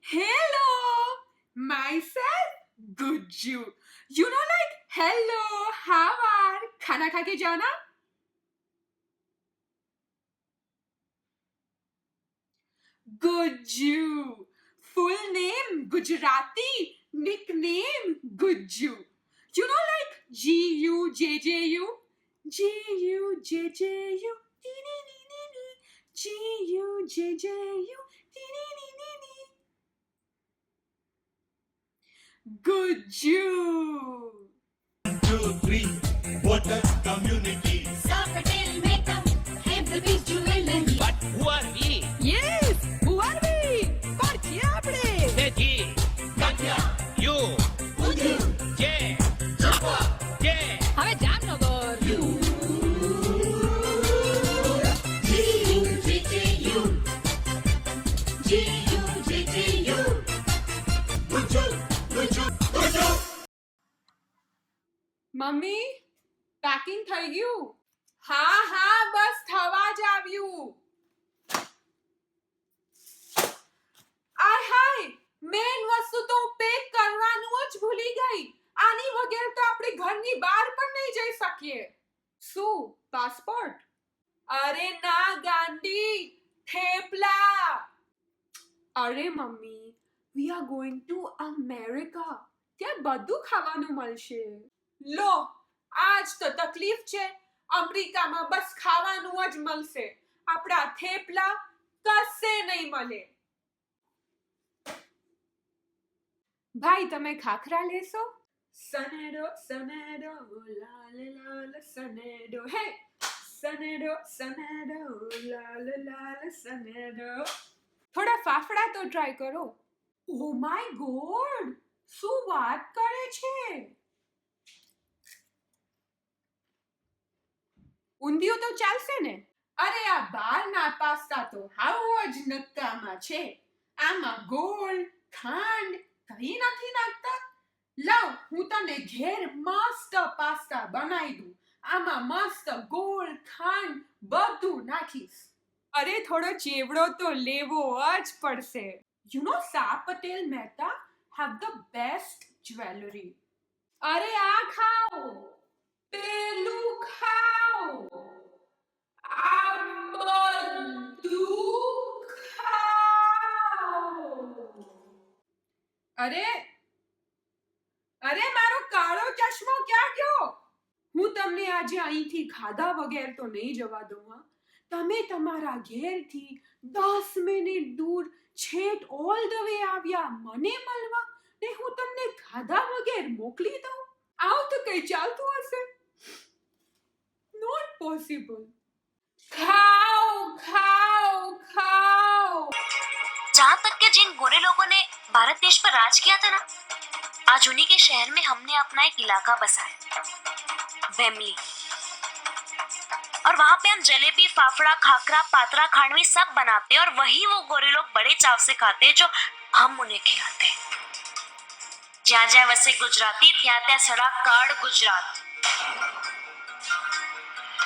Hello, myself Gujju. You know, like hello, how are? खाना खा के जाना? Gujju. Full name Gujarati, nickname Gujju. You know, like Gujju, Gujju, Gujju, Gujju. 2, 3, what a community. Patel makeup, have the big jewelry. But who are we? Yes, who are we? કોણ છીએ આપણે? The G, Katya, U, Udu, J, Japa, J. હવે Jamnagar. G-U-J-J-U. G-U-J-J-U. Gujju, Gujju, Gujju. Mummy packing થઈ ગયું? હા હા બસ થવા જ આવ્યું. આય હાય મેન વસ્તુ તો પેક કરવાનું જ ભૂલી ગઈ. આની વગર તો આપણે ઘરની બહાર પણ નહીં જઈ શકીએ. શું પાસપોર્ટ? અરે ના ગાંડી થેપલા. અરે mummy we are going to America. ત્યાં બધું ખાવાનું મળશે. લો આજ તો તકલીફ છે. અમેરિકામાં બસ ખાવાનું જ મળશે. આપણા થેપલા કશે નહીં મળે. ભાઈ તમે ખાખરા લેશો? સનેડો સનેડો લાલ લાલ સનેડો હે સનેડો સનેડો લાલ લાલ સનેડો. થોડા ફાફડા તો ટ્રાય કરો. ઓ માય ગોડ શું વાત કરે છે? ઊંધિયું તો ચાલશે ને? અરે આ બહારના પાસ્તા તો હાવ જ નકામા છે. આમાં ગોળ ખાંડ કંઈ નથી નાખતા. લાવ હું તને ઘેર મસ્ત પાસ્તા બનાવી દઉં. આમાં મસ્ત ગોળ ખાંડ બધું નાખીશ. અરે થોડો ચેવડો તો લેવો જ પડશે. You know Sir Patel Mehta have the best jewelry. અરે આ ખાઓ પેલું ખાઓ આ બધું ખાઓ. અરે અરે મારો કાળો ચશ્મો ક્યાં ગયો? હું તમને આજે અહીંથી ખાધા વગર તો નહીં જવા દઉં. હા તમે તમારા ઘેરથી 10 મિનિટ દૂર છેટ ઓલ ધ વે આવ્યા મને મળવા ને હું તમને ખાધા વગર મોકલી દઉં? આવું તો કઈ ચાલતું હશે? Not possible. ખાઓ ખાઓ ખાઓ. जहाँ तक कि जिन गोरे लोगों ने भारत देश पर राज किया था ना, आज उन्हीं के शहर में हमने अपना एक इलाका बसाया, वेमली. और वहाँ पे हम जलेबी फाफड़ा खाखरा पातरा खांडवी सब बनाते हैं और वही वो गोरे लोग बड़े चाव से खाते हैं जो हम उन्हें खिलाते हैं. જ્યાં જ્યાં વસે ગુજરાતી ત્યાં ત્યાં સડા કાળ ગુજરાત.